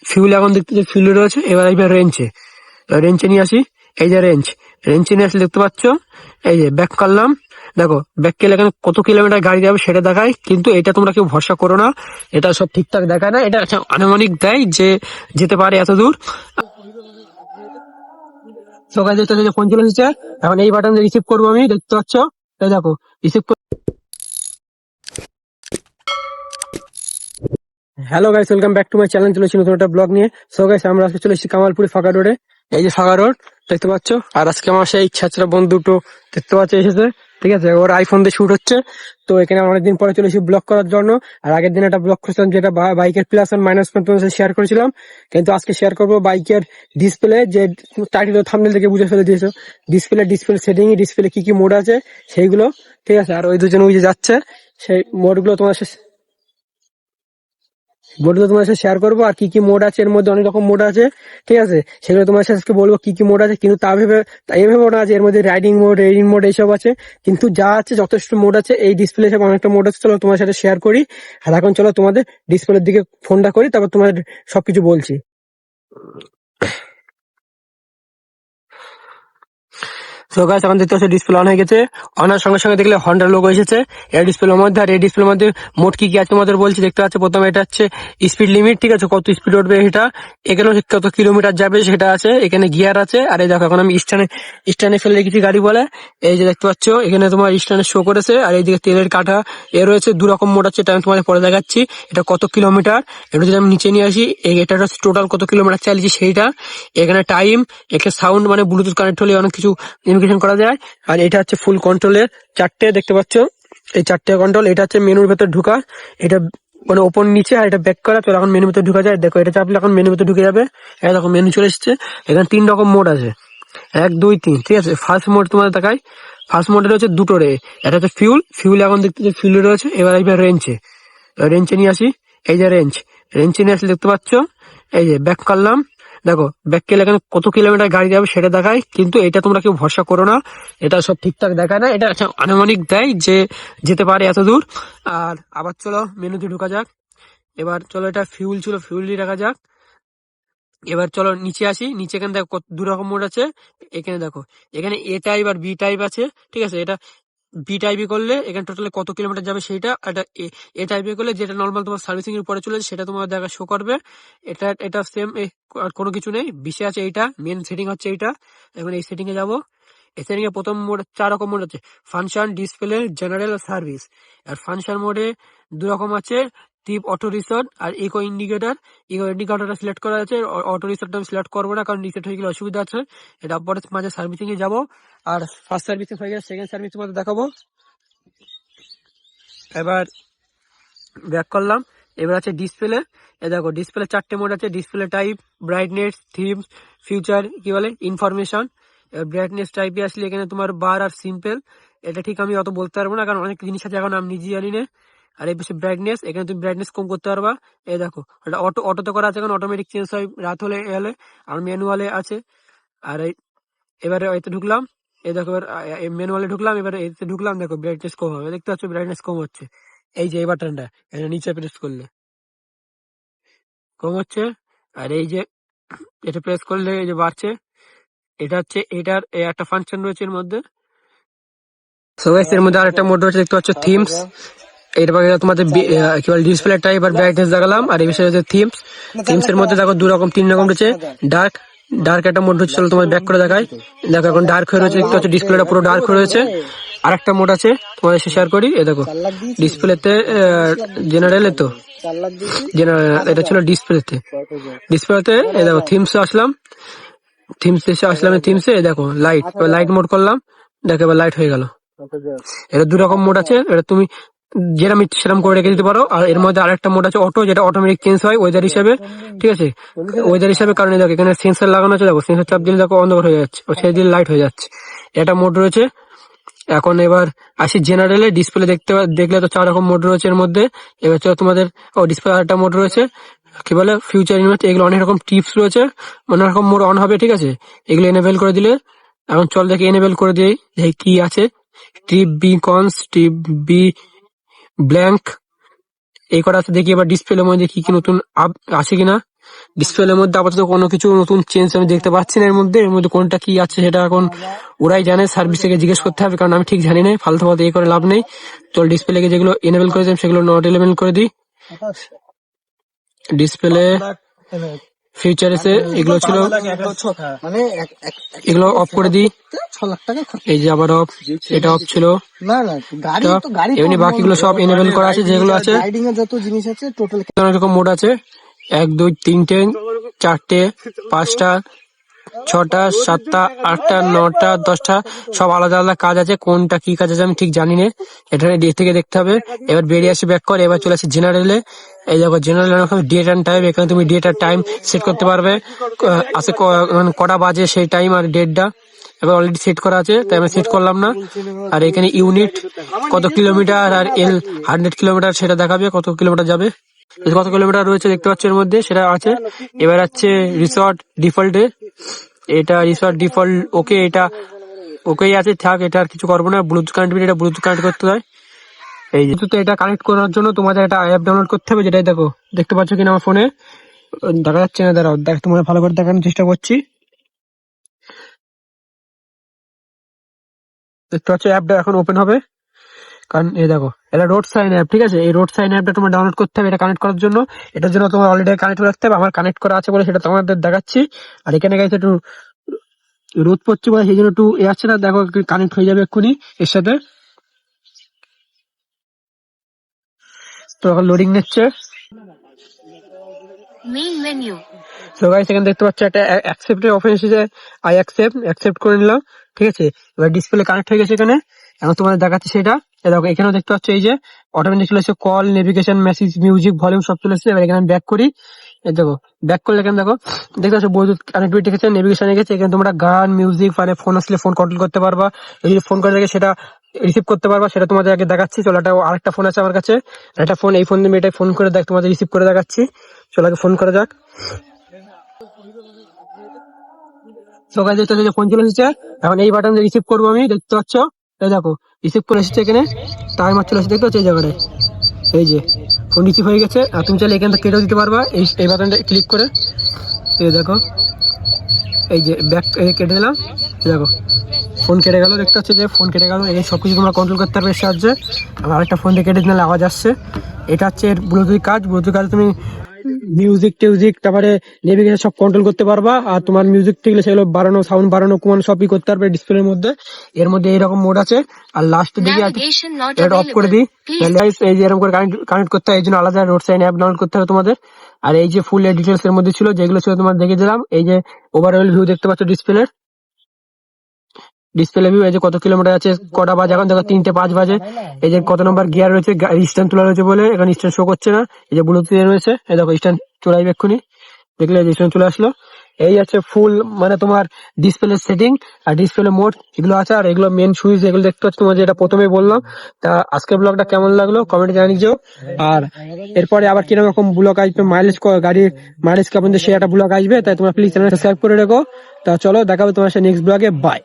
Fuel এখন দেখতে যে ফিউল রয়েছে। এবার এইবার রেঞ্চে নিয়ে আসি। এই যে রেঞ্চে নিয়ে আসলে দেখতে পাচ্ছ, এই যে ব্যাক করলাম। দেখো ব্যাক করলে এখানে কত কিলোমিটার গাড়ি যাবে সেটা দেখায়, কিন্তু এটা তোমরা কেউ ভরসা করো না, এটা সব ঠিকঠাক দেখায় না, এটা আনুমানিক দেয় যে যেতে পারে এত দূর। সকাল দেখতে ফোন চলে এসেছে, এখন এই বাটন রিসিভ করবো আমি, দেখতে পাচ্ছ। এই দেখো receive. Hello guys, welcome back to my channel. চলেছি নতুন একটা ব্লগ নিয়ে। সো গাইস, আমরা আজকে চলে এসেছি কামালপুরি ফাঁকা রোডে। এই যে ফাঁকা রোড দেখতে পাচ্ছ, আর আজকে আমার সেই ছাত্রা বন্ধু দুটো দেখতে পাচ্ছ এসেছে, ঠিক আছে। ওর আইফোন দিয়ে শুট হচ্ছে, তো এখানে অনেকদিন পরে চলে এসেছি ব্লগ করার জন্য। আর আগের দিন একটা ব্লগ করেছিলাম যেটা বাইকের প্লাস আর মাইনাস পয়েন্ট শেয়ার করেছিলাম, কিন্তু আজকে শেয়ার করবো বাইকের ডিসপ্লে, যে টাইটেল থাম্বনেল থেকে বুঝে ফেলে দিয়েছো। ডিসপ্লে সেটিং, ডিসপ্লে কি কি মোড আছে সেইগুলো, ঠিক আছে। আর ওই দুজন ওই যে যাচ্ছে, সেই মোডগুলো তোমার বোর্ডগুলো তোমার সাথে শেয়ার করবো। আর কি কি মোড আছে, এর মধ্যে অনেক রকম মোড আছে, ঠিক আছে। সেগুলো তোমার সাথে আজকে বলবো কি কি মোড আছে, কিন্তু তাই ভেবে না যে এর মধ্যে রাইডিং মোড, রেডিং মোড এইসব আছে, কিন্তু যা আছে যথেষ্ট মোড আছে। এই ডিসপ্লে হিসেবে অনেকটা মোড আছে, চলো তোমার সাথে শেয়ার করি। আর এখন চলো তোমাদের ডিসপ্লের দিকে ফোনটা করি, তারপর তোমাদের সবকিছু বলছি। সো গাইস, এখন দেখতে পাচ্ছ ডিসপ্লে অন হয়ে গেছে। অন হওয়ার সঙ্গে সঙ্গে দেখলে হন্ডার লোগো এসেছে এই ডিসপ্লের মধ্যে। আর এই ডিসপ্লের মধ্যে মোড কি কি আছে তোমাদের বলছি। দেখতে পাচ্ছ প্রথমে এটা হচ্ছে স্পিড লিমিট, ঠিক আছে, কত স্পিড উঠবে এটা, এখানে কত কিলোমিটার যাবে সেটা আছে, এখানে গিয়ার আছে। আর এই দেখো এখন আমি স্ট্যান্ডে ফেলে রেখেছি গাড়ি বলে, এই যে দেখতে পাচ্ছ এখানে তোমার স্ট্যান্ডে শো করেছে। আর এইদিকে তেলের কাঠা এ রয়েছে, দু রকম মোড আছে, এটা আমি তোমাদের পরে দেখাচ্ছি। এটা কত কিলোমিটার, এটা যদি আমি নিচে নিয়ে আসি, এটা হচ্ছে টোটাল কত কিলোমিটার চালিয়েছি সেইটা। এখানে টাইম, এখানে সাউন্ড, মানে ব্লুটুথ কানেক্ট হলে অনেক কিছু ইনফরমেশন করা যায়। আর এটা হচ্ছে ফুল কন্ট্রোলের চারটে, দেখতে পাচ্ছ এই চারটে কন্ট্রোল। এটা হচ্ছে মেনুর ভেতর ঢুকা, এটা মানে ওপর নিচে, আর এটা ব্যাক করা, তো এখন মেনুর ভেতর ঢুকা যায়। দেখো এটা চাপলে এখন মেনুর ভেতর ঢুকে যাবে। এটা দেখো মেনু চলে এসেছে। এখানে 3 রকম মোড আছে, 1 2 3, ঠিক আছে। ফার্স্ট মোড তোমাদের দেখাই। ফার্স্ট মোডে রয়েছে দুটো রে, এটা হচ্ছে ফিউল এখন দেখতে যে ফিউল রয়েছে। এবার রেঞ্চে নিয়ে আসি। এই যে রেঞ্চে নিয়ে আসলে দেখতে পাচ্ছ, এই যে ব্যাক করলাম। দেখো ব্যাক করলে এখানে কত কিলোমিটার গাড়ি যাবে সেটা দেখায়, কিন্তু এটা তোমরা কেউ ভরসা করো না, এটা সব ঠিকঠাক দেখায় না, এটা আনুমানিক দেয় যে যেতে পারে এত দূর। আর আবার চলো মেনুতে ঢোকা যাক। এবার চলো এটা ফিউল ছিল, ফিউলই রাখা যাক। এবার চলো নিচে আসি। নিচে এখানে দেখো দু রকম মোড আছে। এখানে দেখো, এখানে এ টাইপ আর বি টাইপ আছে, ঠিক আছে। এটা বি টাইপে করলে এখানে টোটালি কত কিলোমিটার যাবে সেইটা, এটা এ টাইপে করলে যেটা নর্মাল তোমার সার্ভিসিং এর পরে চলে সেটা তোমার দেখা শো করবে। এটা সেম, আর কোনো কিছু নেই। বিশে আছে এইটা, মেন সেটিং হচ্ছে এইটা। এখন এই সেটিং এ যাবো। এই সেটিং এ প্রথম মোড 4 রকম মোড আছে, ফাংশন, ডিসপ্লে, জেনারেল আর সার্ভিস। আর ফাংশন মোডে 2 রকম আছে, টিপ, অটো রিসেট আর ইকো ইন্ডিকেটর। ইকো ইন্ডিকেটরটা সিলেক্ট করা আছে, অটো রিসেটটা আমি সিলেক্ট করবো না, কারণ রিসেট হয়ে গেলে অসুবিধা আছে। এটা পরে মাঝে সার্ভিসিং এ যাবো। আর ফার্স্ট সার্ভিসিং হয়ে গেলে সেকেন্ড সার্ভিস তোমাদের দেখাবো। এবার ব্যাক করলাম। এবার আছে ডিসপ্লে। এ দেখো ডিসপ্লে 4টে মোড আছে, display type, brightness, theme, future কি বলে, ইনফরমেশন। ব্রাইটনেস টাইপে আসলে এখানে তোমার বার আর সিম্পল, এটা ঠিক আমি অত বলতে পারবো না, কারণ অনেক জিনিস আছে এখন আমি নিজে জানি না। আর এই পাশে ব্রাইটনেস, এখানে তুমি ব্রাইটনেস কম করতে পারবা। এই দেখো এটা অটোতে করা আছে, এখন অটোমেটিক চেঞ্জ হয় রাত হলে এলে। আর ম্যানুয়ালে আছে। আর এবারে এতে ঢুকলাম। এই দেখো এবার ম্যানুয়ালে ঢুকলাম, এবারে এতে ঢুকলাম। দেখো ব্রাইটনেস কম হবে, দেখতে পাচ্ছ ব্রাইটনেস কম হচ্ছে। এই যে এই বাটনটা, এটা নিচে প্রেস করলে কম হচ্ছে। আর এই যে এটা প্রেস করলে এই যে বাড়ছে। এটা হচ্ছে এটার একটা ফাংশন রয়েছে এর মধ্যে। সো গাইস, এর মধ্যে আরেকটা মোড রয়েছে, দেখতে পাচ্ছ থিমস। এর বাইরে তোমাদের কি বলে ডিসপ্লে টাইপ আর ব্রাইটনেস দেখালাম। আর এই বিষয়ে হচ্ছে থিমস এর মধ্যে দেখো 2 রকম 3 রকম রয়েছে। ডার্ক একটা মোড হচ্ছে, চলো তোমার ব্যাক করে দেখাই। দেখো এখন ডার্ক হয়ে রয়েছে, দেখতে পাচ্ছ ডিসপ্লেটা পুরো ডার্ক হয়ে রয়েছে। আরেকটা মোড আছে তোমাদের সাথে শেয়ার করি। এই দেখো ডিসপ্লেতে জেনারেল, তো জেনারেল এটা ছিল ডিসপ্লেতে। এই দেখো থিমসে আসলাম। থিমসে দেখো লাইট মোড করলাম। দেখো এবার লাইট হয়ে গেল। এটা 2 রকম মোড আছে, এটা তুমি যেরকম ইচ্ছে সেরকম করে রেখে দিতে পারো। আর এর মধ্যে আরেকটা মোড আছে অটো, যেটা অটোমেটিক চেঞ্জ হয় ওয়েদার হিসেবে, ঠিক আছে। ওয়েদার হিসেবে কারণ দেখো এখানে সেন্সর লাগানো আছে, দেখো সেন্সর চাপ দিলে দেখো অন্ধকার হয়ে যাচ্ছে, সেই দিলে লাইট হয়ে যাচ্ছে। এটা মোড রয়েছে। এখন এবার আসি জেনারেলে। ডিসপ্লে দেখলে তো 4 রকম মোড রয়েছে এর মধ্যে। এবার হচ্ছে তোমাদের ডিসপ্লে আরেকটা মোড রয়েছে, কি বলে ফিউচার ইনভার্ট। এগুলো অনেক রকম টিপস রয়েছে, অনেক রকম মোড অন হবে, ঠিক আছে। এগুলো এনেবেল করে দিলে, এখন চল দেখি এনেবেল করে দিই যে কি আছে। Trip B cons, trip B blank, এই করা আছে। দেখি এবার ডিসপ্লের মধ্যে কি কি নতুন আছে কিনা। ডিসপ্লের মধ্যে আপাতত কোনো কিছু নতুন চেঞ্জ আমি দেখতে পাচ্ছি না। এর মধ্যে কোনটা কি আছে সেটা এখন ওরাই জানে, সার্ভিস থেকে জিজ্ঞেস করতে হবে, কারণ আমি ঠিক জানি না। ফালতু ফালতু এ করে লাভ নেই। তো ডিসপ্লেকে যেগুলো এনেবল করেছিলাম সেগুলো নট এনেবল করে দিই। ডিসপ্লে ফিউচার্সে এগুলো ছিল, মানে এগুলো অফ করে দিই। 6 লাখ টাকা খরচ। এই যে আবার অফ, এটা অফ ছিল। না না, গাড়ি তো গাড়ি তো এমনি বাকিগুলো সব এনেবল করা আছে, যেগুলো আছে রাইডিং এর যত জিনিস আছে টোটাল অনেক রকম মোড আছে। 1 2 3টে 4টে 5টা 6টা 7টা 8টা 9টা 10টা সব আলাদা আলাদা কাজ আছে। কোনটা কি কাজ আছে আমি ঠিক জানি না, এটা ডে থেকে দেখতে হবে। এবার বেরিয়ে আসি ব্যাক করে, এবার চলে আসি জেনারেলে। এই দেখো জেনারেল ডেট অ্যান্ড টাইম, এখানে তুমি ডেট আর টাইম সেট করতে পারবে, আছে মানে কটা বাজে সেই টাইম আর ডেটটা এবার অলরেডি সেট করা আছে, তাই আমি সেট করলাম না। আর এখানে ইউনিট কত কিলোমিটার আর এল 100 কিলোমিটার সেটা দেখাবে, কত কিলোমিটার যাবে, কত কিলোমিটার রয়েছে দেখতে পাচ্ছ এর মধ্যে, সেটা আছে। এবার আছে রিসর্ট ডিফল্টে, এটা রিসর্ট ডিফল্ট ওকে, এটা ওকেই আছে, থাক, এটা আর কিছু করবো না। ব্লুটুথ কানেক্ট, এটা ব্লুটুথ কানেক্ট করতে হয়। এই যে তো এটা কানেক্ট করার জন্য তোমাদের একটা অ্যাপ ডাউনলোড করতে হবে, যেটাই দেখো দেখতে পাচ্ছ কিনা আমার ফোনে দেখা যাচ্ছে না, দাঁড়াও দেখ, তোমার ভালো করে দেখানোর চেষ্টা করছি। দেখতে পাচ্ছ অ্যাপটা এখন ওপেন হবে, কারণ এই দেখো এটা রোড সাইন অ্যাপ, ঠিক আছে। এই রোড সাইন অ্যাপটা তোমার ডাউনলোড করতে হবে এটা কানেক্ট করার জন্য। এটার জন্য তোমার অলরেডি কানেক্ট করে রাখতে হবে, আমার কানেক্ট করা আছে বলে সেটা তোমাদের দেখাচ্ছি। আর এখানে গাইছে একটু রোদ পড়ছে বলে সেই জন্য একটু এ আসছে না, দেখো কানেক্ট হয়ে যাবে এক্ষুনি এর সাথে। তো এখন লোডিং নিচ্ছে। তো গাইস এখানে দেখতে পাচ্ছ একটা অ্যাকসেপ্টের অপশন এসেছে, আই অ্যাকসেপ্ট করে নিলাম, ঠিক আছে। এবার ডিসপ্লে কানেক্ট হয়ে গেছে এখানে, এখন তোমাদের দেখাচ্ছি সেটা। দেখো এখানেও দেখতে পাচ্ছ এই যে অটোমেটিক চলে এসেছে, call, navigation, message, music, volume সব চলে এসেছে। এবার এখানে ব্যাক করি, এই দেখো ব্যাক করলে এখানে দেখো দেখতে পাচ্ছ ব্লুটুথ কানেক্টিভিটি গেছে, নেভিগেশনে গেছে। এখানে তোমরা গান, মিউজিক, মানে ফোন আসলে ফোন কন্ট্রোল করতে পারবা, যদি ফোন করে থাকে সেটা রিসিভ করতে পারবা, সেটা তোমাদের আগে দেখাচ্ছি। চলো একটা আরেকটা ফোন আছে আমার কাছে, একটা ফোন, এই ফোন দিয়ে এটাই ফোন করে দেখ, তোমাদের রিসিভ করে দেখাচ্ছি। চলো আগে ফোন করা যাক। তো গাইস দেখতে পাচ্ছ ফোন চলে এসেছে, এখন এই বাটন রিসিভ করবো আমি, দেখতে পাচ্ছ এই দেখো রিসিভ করে এসেছে, এখানে টাইমার চলে এসেছে, দেখতে পাচ্ছ এই জায়গাটায়, এই যে ফোন রিসিভ হয়ে গেছে। আর তুমি চাইলে এখান থেকে কেটেও দিতে পারবা এই বাটনটা ক্লিক করে, এই দেখো এই যে ব্যাক কেটে দিলাম, দেখো ফোন কেটে গেল, দেখতে পাচ্ছ যে ফোন কেটে গেল। এই সবকিছু তোমরা কন্ট্রোল করতে পারবে এর সাহায্যে। আমার আরেকটা ফোন দিয়ে কেটে দিলে আওয়াজ আসছে, এটা হচ্ছে এর ব্লুটুথ কাজ। ব্লুটুথ কাজ তুমি মিউজিক টিউজিক তারপরে নেভিগেশন সব কন্ট্রোল করতে পারবা। আর তোমার মিউজিক থেকে সেগুলো বাড়ানো, সাউন্ড বাড়ানো, কমানো সবই করতে পারবে ডিসপ্লের মধ্যে। এর মধ্যে এইরকম মোড আছে। আর লাস্টের দিকে এটা অফ করে দিই, এই যে এরকম করে কানেক্ট করতে হয়, এই জন্য আলাদা রোড সাইন অ্যাপ ডাউনলোড করতে হবে তোমাদের। আর এই যে ফুল ডিটেলস এর মধ্যে ছিল, যেগুলো ছিল তোমার দেখে দিলাম। এই যে ওভারঅল ভিউ দেখতে পাচ্ছ ডিসপ্লের, ডিসপ্লে ভিউ, এই যে কত কিলোমিটার আছে, কটা বাজে এখন দেখো 3টে 5 বাজে। এই যে কত নম্বর গিয়ার রয়েছে, স্ট্যান্ড তোলা রয়েছে বলে এখন স্ট্যান্ড শো করছে না। এই যে ব্লুটুথ রয়েছে, এই দেখো স্ট্যান্ড চলে আসবে এক্ষুনি, দেখলে স্ট্যান্ড চলে আসলো। এই আছে ফুল মানে তোমার ডিসপ্লে সেটিং আর ডিসপ্লে মোড এগুলো আছে। আর এগুলো মেন সুইচ, এগুলো দেখতে পাচ্ছ তোমার, যেটা প্রথমে বললাম। তা আজকের ব্লগটা কেমন লাগলো কমেন্টে জানিয়ে। আর এরপরে আবার কিরকম ব্লগ আসবে, মাইলেজ গাড়ির মাইলেজ কেমন, সে একটা ব্লগ আসবে, তাই তোমরা প্লিজ চ্যানেল সাবস্ক্রাইব করে রেখো। তা চলো দেখাবে তোমার সাথে নেক্সট ব্লগে, বাই।